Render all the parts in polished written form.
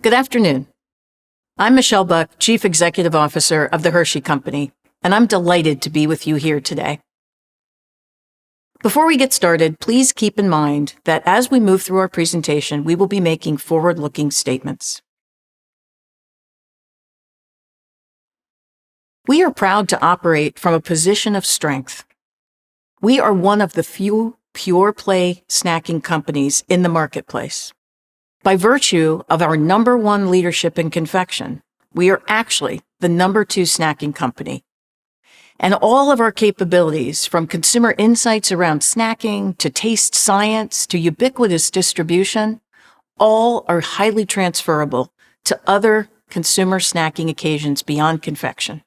Good afternoon. I'm Michele Buck, Chief Executive Officer of the Hershey Company, and I'm delighted to be with you here today. Before we get started, please keep in mind that as we move through our presentation, we will be making forward-looking statements. We are proud to operate from a position of strength. We are one of the few pure-play snacking companies in the marketplace. By virtue of our number one leadership in confection, we are actually the number two snacking company. And all of our capabilities, from consumer insights around snacking to taste science to ubiquitous distribution, all are highly transferable to other consumer snacking occasions beyond confection.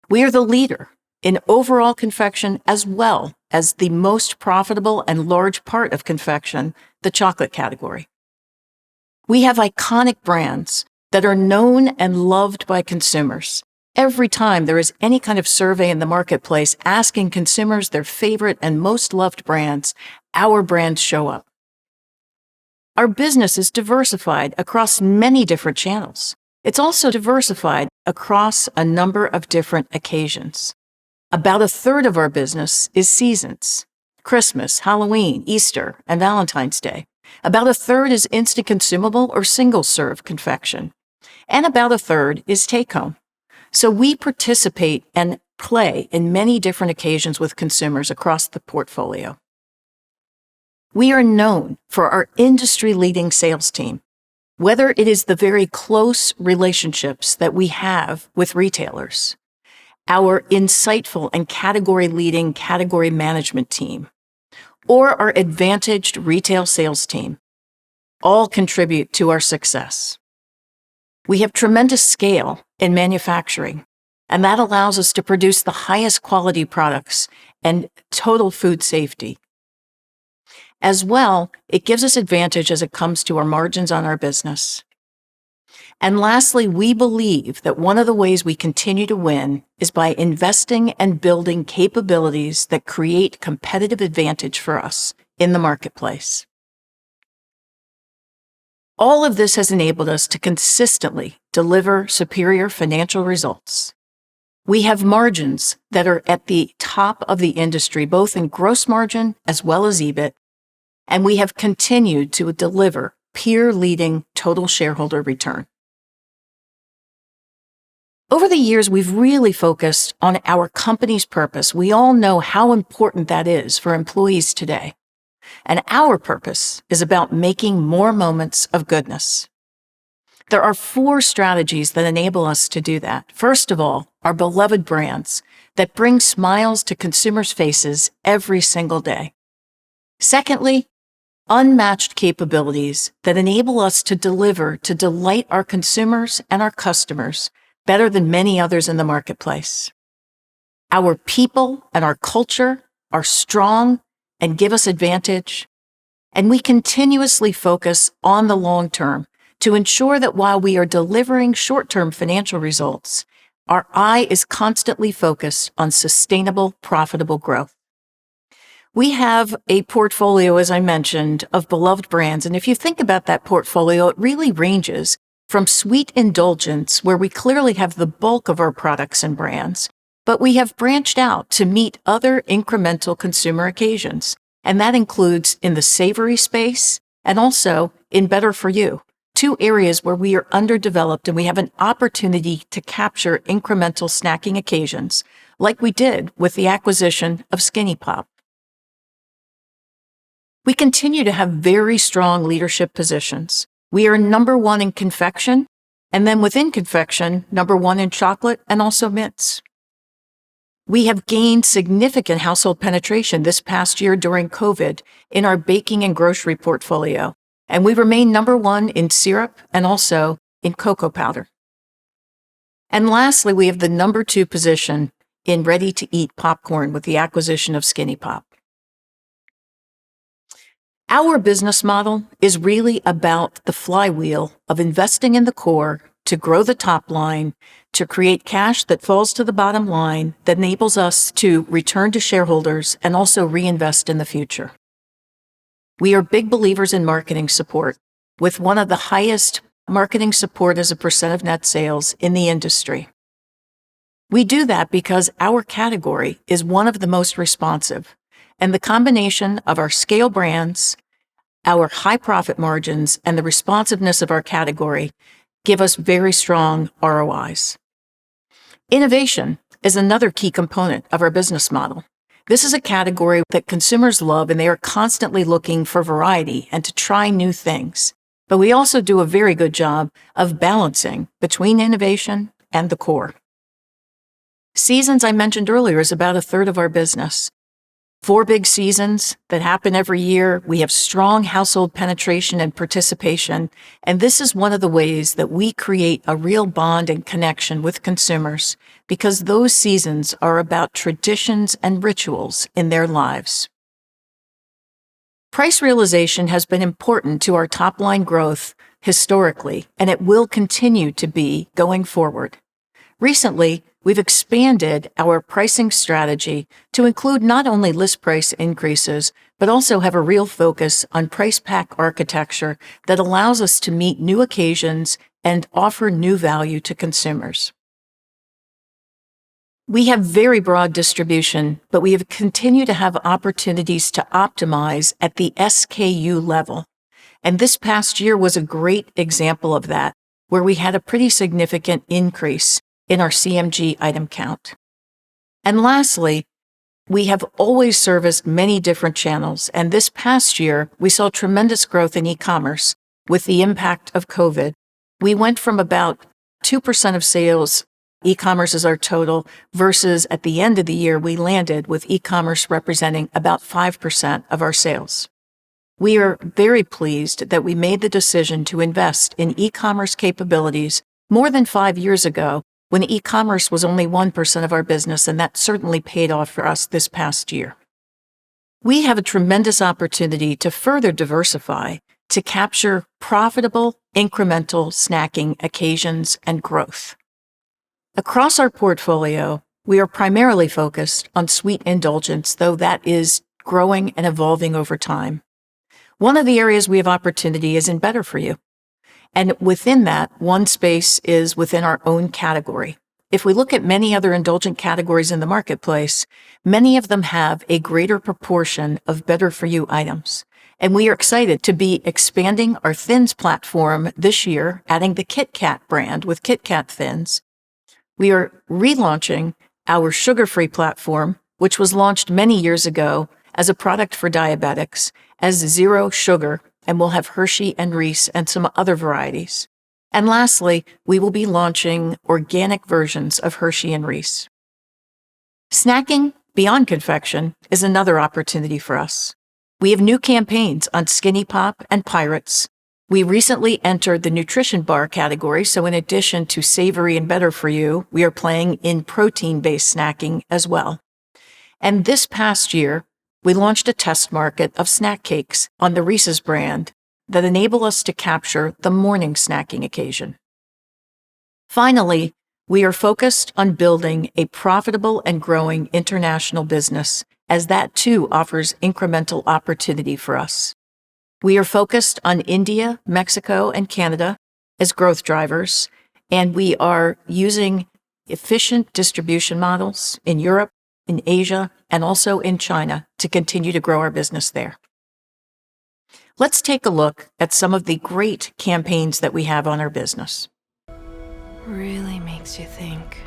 We are the leader in overall confection as well as the most profitable and large part of confection, the chocolate category. We have iconic brands that are known and loved by consumers. Every time there is any kind of survey in the marketplace asking consumers their favorite and most loved brands, our brands show up. Our business is diversified across many different channels. It's also diversified across a number of different occasions. About a third of our business is seasons: Christmas, Halloween, Easter, and Valentine's Day. About a third is instant consumable or single-serve confection. And about a third is take-home. So we participate and play in many different occasions with consumers across the portfolio. We are known for our industry-leading sales team, whether it is the very close relationships that we have with retailers, our insightful and category-leading category management team, or our advantaged retail sales team, all contribute to our success. We have tremendous scale in manufacturing, and that allows us to produce the highest quality products and total food safety. As well, it gives us advantage as it comes to our margins on our business. And lastly, we believe that one of the ways we continue to win is by investing and building capabilities that create competitive advantage for us in the marketplace. All of this has enabled us to consistently deliver superior financial results. We have margins that are at the top of the industry, both in gross margin as well as EBIT, and we have continued to deliver peer-leading total shareholder return. Over the years, we've really focused on our company's purpose. We all know how important that is for employees today. And our purpose is about making more moments of goodness. There are 4 strategies that enable us to do that. First of all, our beloved brands that bring smiles to consumers' faces every single day. Secondly, unmatched capabilities that enable us to deliver to delight our consumers and our customers better than many others in the marketplace. Our people and our culture are strong and give us advantage, and we continuously focus on the long term to ensure that while we are delivering short-term financial results, our eye is constantly focused on sustainable, profitable growth. We have a portfolio, as I mentioned, of beloved brands, and if you think about that portfolio, it really ranges from sweet indulgence, where we clearly have the bulk of our products and brands, but we have branched out to meet other incremental consumer occasions, and that includes in the savory space and also in Better For You, 2 areas where we are underdeveloped and we have an opportunity to capture incremental snacking occasions, like we did with the acquisition of Skinny Pop. We continue to have very strong leadership positions. We are number 1 in confection, and then within confection, number 1 in chocolate and also mints. We have gained significant household penetration this past year during COVID in our baking and grocery portfolio, and we remain number 1 in syrup and also in cocoa powder. And lastly, we have the number 2 position in ready-to-eat popcorn with the acquisition of Skinny Pop. Our business model is really about the flywheel of investing in the core to grow the top line, to create cash that falls to the bottom line that enables us to return to shareholders and also reinvest in the future. We are big believers in marketing support, with one of the highest marketing support as a percent of net sales in the industry. We do that because our category is one of the most responsive, and the combination of our scale brands, our high profit margins, and the responsiveness of our category give us very strong ROIs. Innovation is another key component of our business model. This is a category that consumers love, and they are constantly looking for variety and to try new things. But we also do a very good job of balancing between innovation and the core. Seasons, I mentioned earlier, is about a third of our business. 4 big seasons that happen every year. We have strong household penetration and participation, and this is one of the ways that we create a real bond and connection with consumers, because those seasons are about traditions and rituals in their lives. Price realization has been important to our top-line growth historically, and it will continue to be going forward. Recently, we've expanded our pricing strategy to include not only list price increases, but also have a real focus on price pack architecture that allows us to meet new occasions and offer new value to consumers. We have very broad distribution, but we have continued to have opportunities to optimize at the SKU level. And this past year was a great example of that, where we had a pretty significant increase in our CMG item count. And lastly, we have always serviced many different channels, and this past year, we saw tremendous growth in e-commerce with the impact of COVID. We went from about 2% of sales, e-commerce is our total, versus at the end of the year, we landed with e-commerce representing about 5% of our sales. We are very pleased that we made the decision to invest in e-commerce capabilities more than 5 years ago, when e-commerce was only 1% of our business, and that certainly paid off for us this past year. We have a tremendous opportunity to further diversify to capture profitable, incremental snacking occasions and growth. Across our portfolio, we are primarily focused on sweet indulgence, though that is growing and evolving over time. One of the areas we have opportunity is in better for you. And within that, one space is within our own category. If we look at many other indulgent categories in the marketplace, many of them have a greater proportion of better-for-you items. And we are excited to be expanding our Thins platform this year, adding the Kit Kat brand with Kit Kat Thins. We are relaunching our sugar-free platform, which was launched many years ago as a product for diabetics, as zero sugar, and we'll have Hershey and Reese and some other varieties. And lastly, we will be launching organic versions of Hershey and Reese. Snacking beyond confection is another opportunity for us. We have new campaigns on Skinny Pop and Pirates. We recently entered the nutrition bar category, so in addition to savory and better for you, we are playing in protein-based snacking as well. And this past year, we launched a test market of snack cakes on the Reese's brand that enable us to capture the morning snacking occasion. Finally, we are focused on building a profitable and growing international business, as that too offers incremental opportunity for us. We are focused on India, Mexico, and Canada as growth drivers, and we are using efficient distribution models in Europe, in Asia, and also in China to continue to grow our business there. Let's take a look at some of the great campaigns that we have on our business. Really makes you think.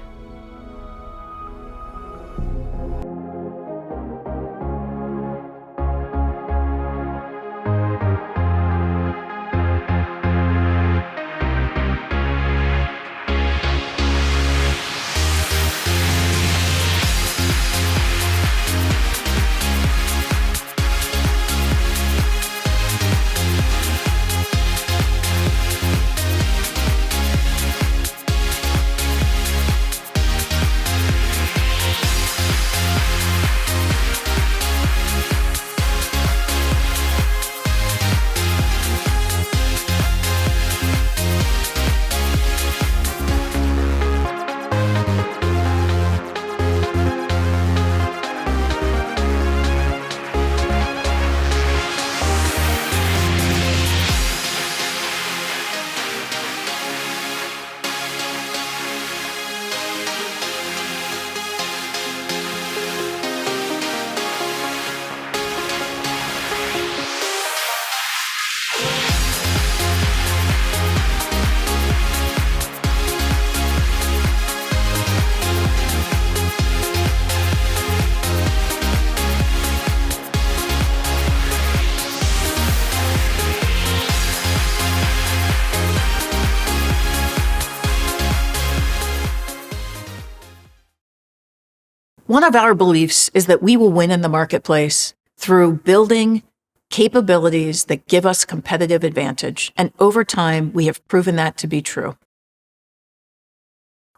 One of our beliefs is that we will win in the marketplace through building capabilities that give us competitive advantage, and over time, we have proven that to be true.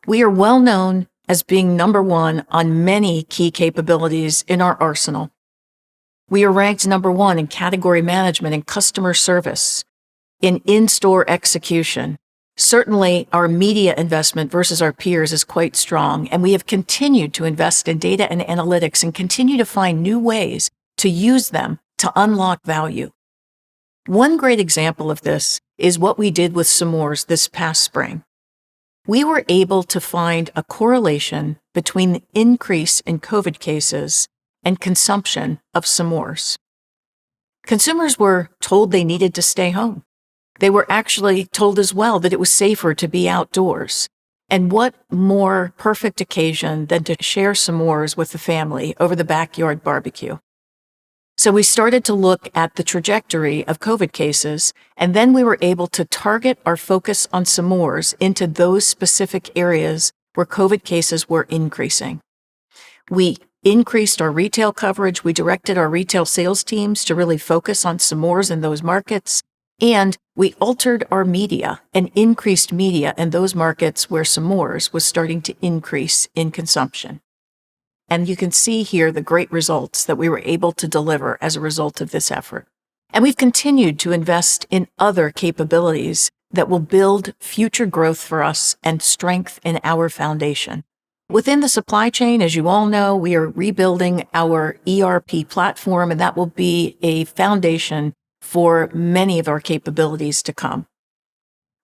We are well known as being number one on many key capabilities in our arsenal. We are ranked number one in category management and customer service, in in-store execution. Certainly, our media investment versus our peers is quite strong, and we have continued to invest in data and analytics and continue to find new ways to use them to unlock value. One great example of this is what we did with s'mores this past spring. We were able to find a correlation between the increase in COVID cases and consumption of s'mores. Consumers were told they needed to stay home. They were actually told as well that it was safer to be outdoors. And what more perfect occasion than to share s'mores with the family over the backyard barbecue? So we started to look at the trajectory of COVID cases, and then we were able to target our focus on s'mores into those specific areas where COVID cases were increasing. We increased our retail coverage. We directed our retail sales teams to really focus on s'mores in those markets. And we altered our media and increased media in those markets where s'mores was starting to increase in consumption. And you can see here the great results that we were able to deliver as a result of this effort. And we've continued to invest in other capabilities that will build future growth for us and strength in our foundation. Within the supply chain, as you all know, we are rebuilding our ERP platform, and that will be a foundation for many of our capabilities to come.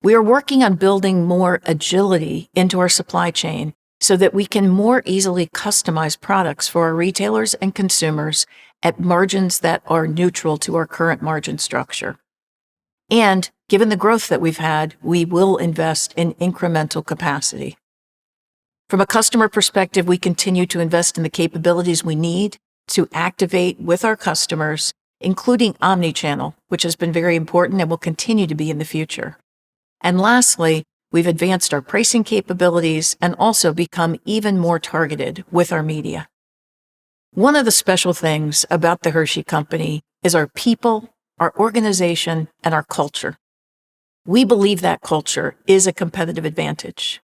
We are working on building more agility into our supply chain so that we can more easily customize products for our retailers and consumers at margins that are neutral to our current margin structure. And given the growth that we've had, we will invest in incremental capacity. From a customer perspective, we continue to invest in the capabilities we need to activate with our customers, including omnichannel, which has been very important and will continue to be in the future. And lastly, we've advanced our pricing capabilities and also become even more targeted with our media. One of the special things about the Hershey Company is our people, our organization, and our culture. We believe that culture is a competitive advantage.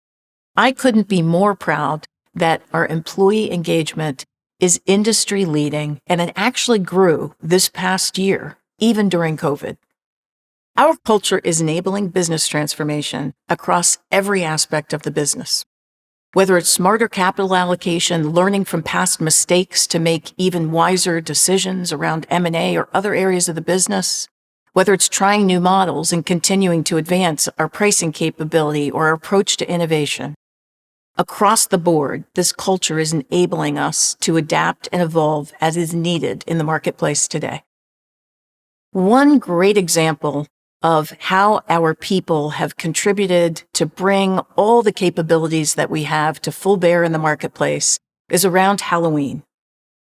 I couldn't be more proud that our employee engagement is industry leading, and it actually grew this past year, even during COVID. Our culture is enabling business transformation across every aspect of the business. Whether it's smarter capital allocation, learning from past mistakes to make even wiser decisions around M&A or other areas of the business, whether it's trying new models and continuing to advance our pricing capability or our approach to innovation. Across the board, this culture is enabling us to adapt and evolve as is needed in the marketplace today. One great example of how our people have contributed to bring all the capabilities that we have to full bear in the marketplace is around Halloween.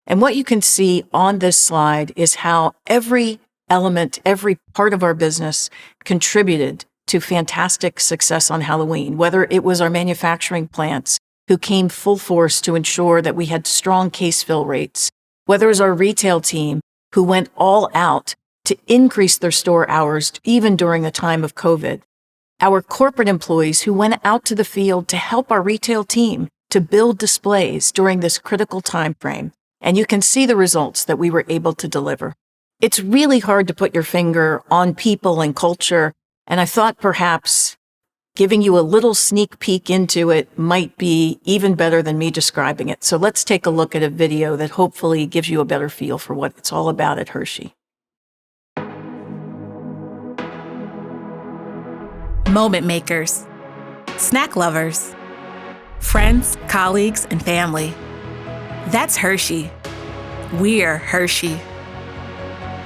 And what you can see on this slide is how every element, every part of our business contributed to fantastic success on Halloween, whether it was our manufacturing plants who came full force to ensure that we had strong case fill rates, whether it was our retail team who went all out to increase their store hours even during the time of COVID, our corporate employees who went out to the field to help our retail team to build displays during this critical time frame. And you can see the results that we were able to deliver. It's really hard to put your finger on people and culture, and I thought perhaps giving you a little sneak peek into it might be even better than me describing it. So let's take a look at a video that hopefully gives you a better feel for what it's all about at Hershey. Moment makers, snack lovers, friends, colleagues, and family. That's Hershey. We're Hershey.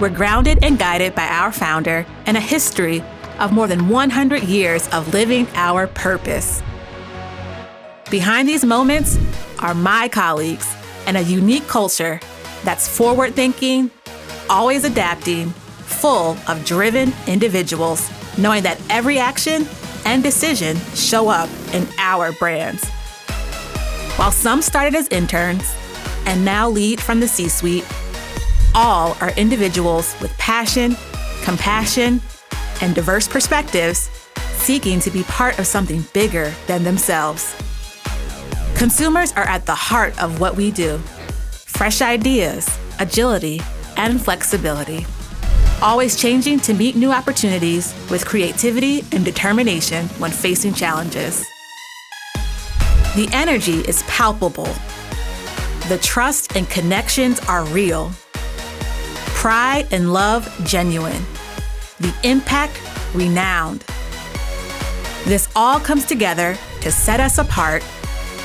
We're grounded and guided by our founder and a history of more than 100 years of living our purpose. Behind these moments are my colleagues and a unique culture that's forward-thinking, always adapting, full of driven individuals, knowing that every action and decision show up in our brands. While some started as interns, and now lead from the C-suite, all are individuals with passion, compassion, and diverse perspectives seeking to be part of something bigger than themselves. Consumers are at the heart of what we do. Fresh ideas, agility, and flexibility. Always changing to meet new opportunities with creativity and determination when facing challenges. The energy is palpable. The trust and connections are real. Pride and love genuine. The impact renowned. This all comes together to set us apart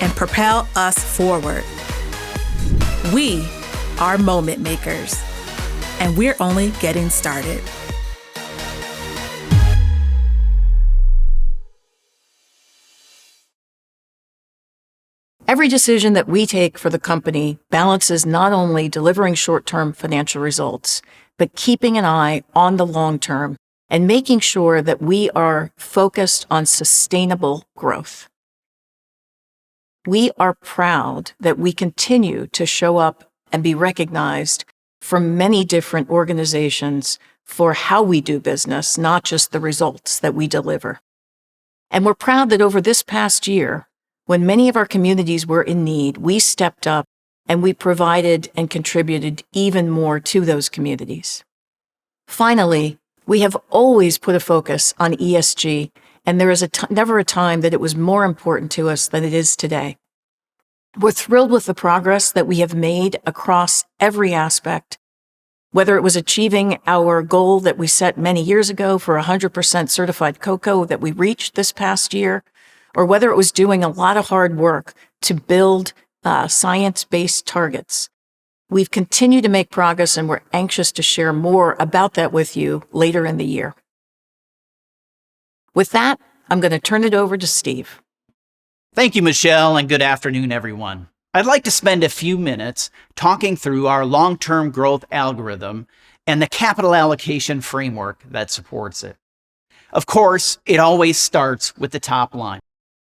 and propel us forward. We are moment makers, and we're only getting started. Every decision that we take for the company balances not only delivering short-term financial results, but keeping an eye on the long term and making sure that we are focused on sustainable growth. We are proud that we continue to show up and be recognized from many different organizations for how we do business, not just the results that we deliver. And we're proud that over this past year, when many of our communities were in need, we stepped up and we provided and contributed even more to those communities. Finally, we have always put a focus on ESG, and there is never a time that it was more important to us than it is today. We're thrilled with the progress that we have made across every aspect, whether it was achieving our goal that we set many years ago for 100% certified cocoa that we reached this past year, or whether it was doing a lot of hard work to build science-based targets. We've continued to make progress, and we're anxious to share more about that with you later in the year. With that, I'm going to turn it over to Steve. Thank you, Michelle, and good afternoon, everyone. I'd like to spend a few minutes talking through our long-term growth algorithm and the capital allocation framework that supports it. Of course, it always starts with the top line.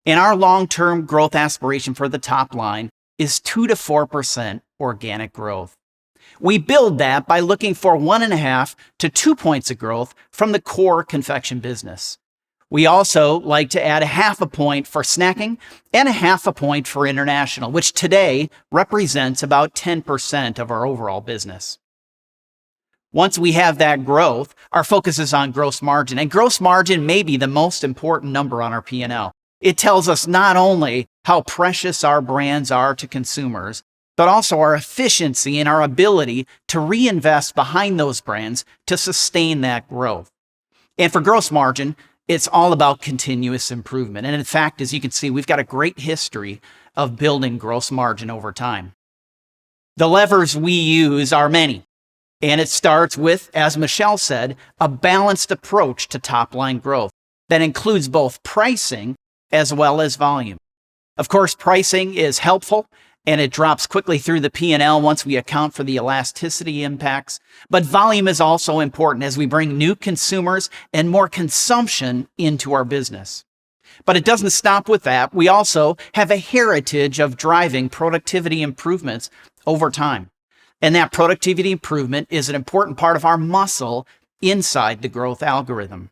And our long-term growth aspiration for the top line is 2 to 4% organic growth. We build that by looking for 1.5 to 2 points of growth from the core confection business. We also like to add 0.5 point for snacking and 0.5 point for international, which today represents about 10% of our overall business. Once we have that growth, our focus is on gross margin, and gross margin may be the most important number on our P&L. It tells us not only how precious our brands are to consumers, but also our efficiency and our ability to reinvest behind those brands to sustain that growth. And for gross margin, it's all about continuous improvement. And in fact, as you can see, we've got a great history of building gross margin over time. The levers we use are many, and it starts with, as Michelle said, a balanced approach to top-line growth that includes both pricing as well as volume. Of course, pricing is helpful, and it drops quickly through the P&L once we account for the elasticity impacts. But volume is also important as we bring new consumers and more consumption into our business. But it doesn't stop with that. We also have a heritage of driving productivity improvements over time. And that productivity improvement is an important part of our muscle inside the growth algorithm.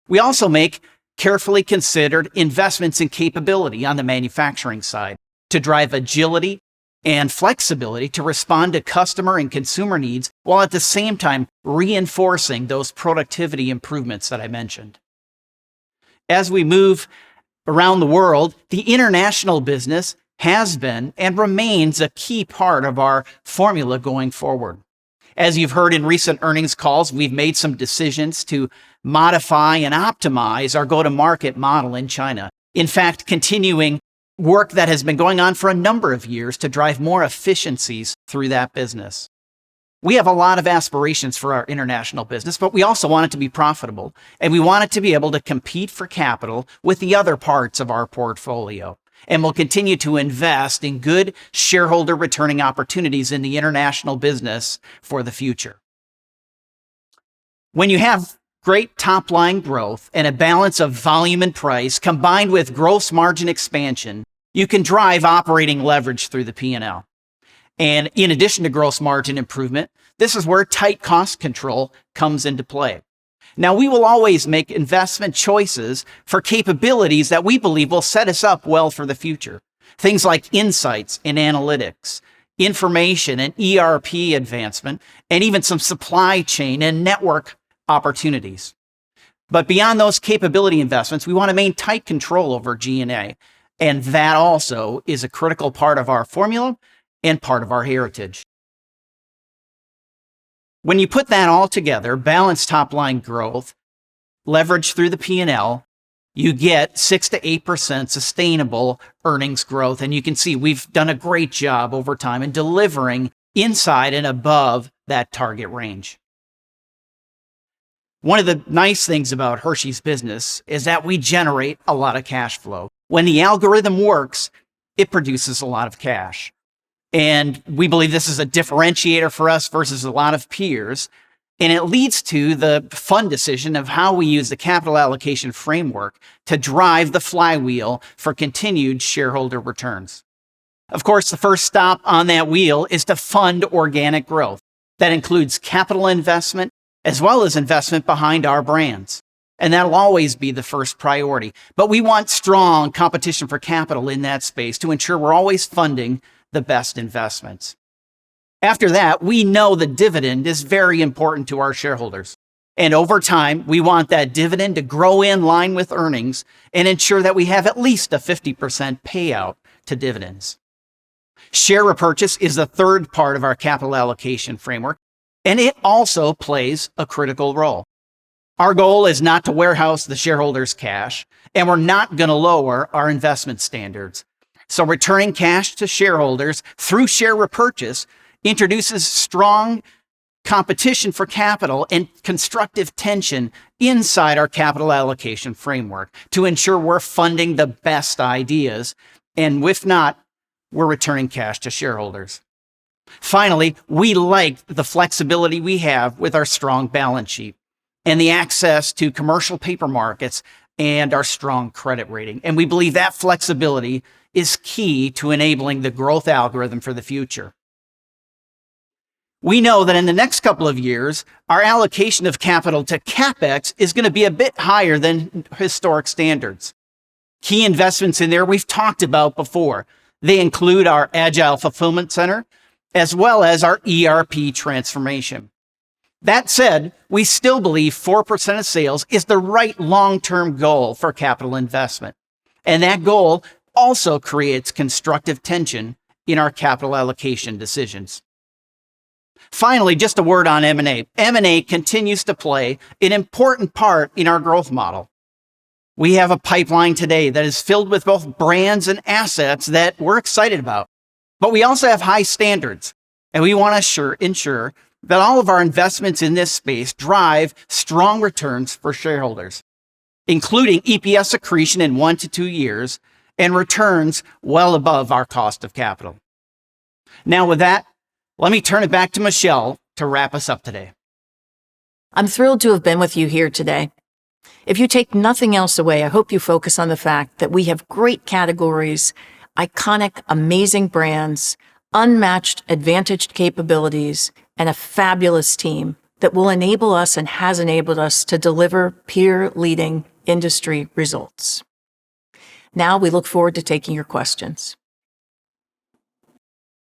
We also make carefully considered investments in capability on the manufacturing side to drive agility and flexibility to respond to customer and consumer needs, while at the same time reinforcing those productivity improvements that I mentioned. As we move around the world, the international business has been and remains a key part of our formula going forward. As you've heard in recent earnings calls, we've made some decisions to modify and optimize our go-to-market model in China. In fact, continuing work that has been going on for a number of years to drive more efficiencies through that business. We have a lot of aspirations for our international business, but we also want it to be profitable, and we want it to be able to compete for capital with the other parts of our portfolio. And we'll continue to invest in good shareholder returning opportunities in the international business for the future. When you have great top-line growth and a balance of volume and price combined with gross margin expansion, you can drive operating leverage through the P&L. And in addition to gross margin improvement, this is where tight cost control comes into play. Now, we will always make investment choices for capabilities that we believe will set us up well for the future. Things like insights and analytics, information and ERP advancement, and even some supply chain and network opportunities. But beyond those capability investments, we want to maintain tight control over G&A. And that also is a critical part of our formula and part of our heritage. When you put that all together, balanced top-line growth, leverage through the P&L, you get 6 to 8% sustainable earnings growth. And you can see we've done a great job over time in delivering inside and above that target range. One of the nice things about Hershey's business is that we generate a lot of cash flow. When the algorithm works, it produces a lot of cash. And we believe this is a differentiator for us versus a lot of peers. And it leads to the fun decision of how we use the capital allocation framework to drive the flywheel for continued shareholder returns. Of course, the first stop on that wheel is to fund organic growth. That includes capital investment as well as investment behind our brands. And that'll always be the first priority. But we want strong competition for capital in that space to ensure we're always funding the best investments. After that, we know the dividend is very important to our shareholders. And over time, we want that dividend to grow in line with earnings and ensure that we have at least a 50% payout to dividends. Share repurchase is the third part of our capital allocation framework, and it also plays a critical role. Our goal is not to warehouse the shareholders' cash, and we're not going to lower our investment standards. So returning cash to shareholders through share repurchase introduces strong competition for capital and constructive tension inside our capital allocation framework to ensure we're funding the best ideas. And if not, we're returning cash to shareholders. Finally, we like the flexibility we have with our strong balance sheet and the access to commercial paper markets and our strong credit rating. And we believe that flexibility is key to enabling the growth algorithm for the future. We know that in the next couple of years, our allocation of capital to CapEx is going to be a bit higher than historic standards. Key investments in there we've talked about before. They include our Agile Fulfillment Center, as well as our ERP transformation. That said, we still believe 4% of sales is the right long-term goal for capital investment. And that goal also creates constructive tension in our capital allocation decisions. Finally, just a word on M&A. M&A continues to play an important part in our growth model. We have a pipeline today that is filled with both brands and assets that we're excited about. But we also have high standards, and we want to ensure that all of our investments in this space drive strong returns for shareholders, including EPS accretion in 1 to 2 years and returns well above our cost of capital. Now with that, let me turn it back to Michele to wrap us up today. I'm thrilled to have been with you here today. If you take nothing else away, I hope you focus on the fact that we have great categories, iconic, amazing brands, unmatched, advantaged capabilities, and a fabulous team that will enable us and has enabled us to deliver peer-leading industry results. Now we look forward to taking your questions.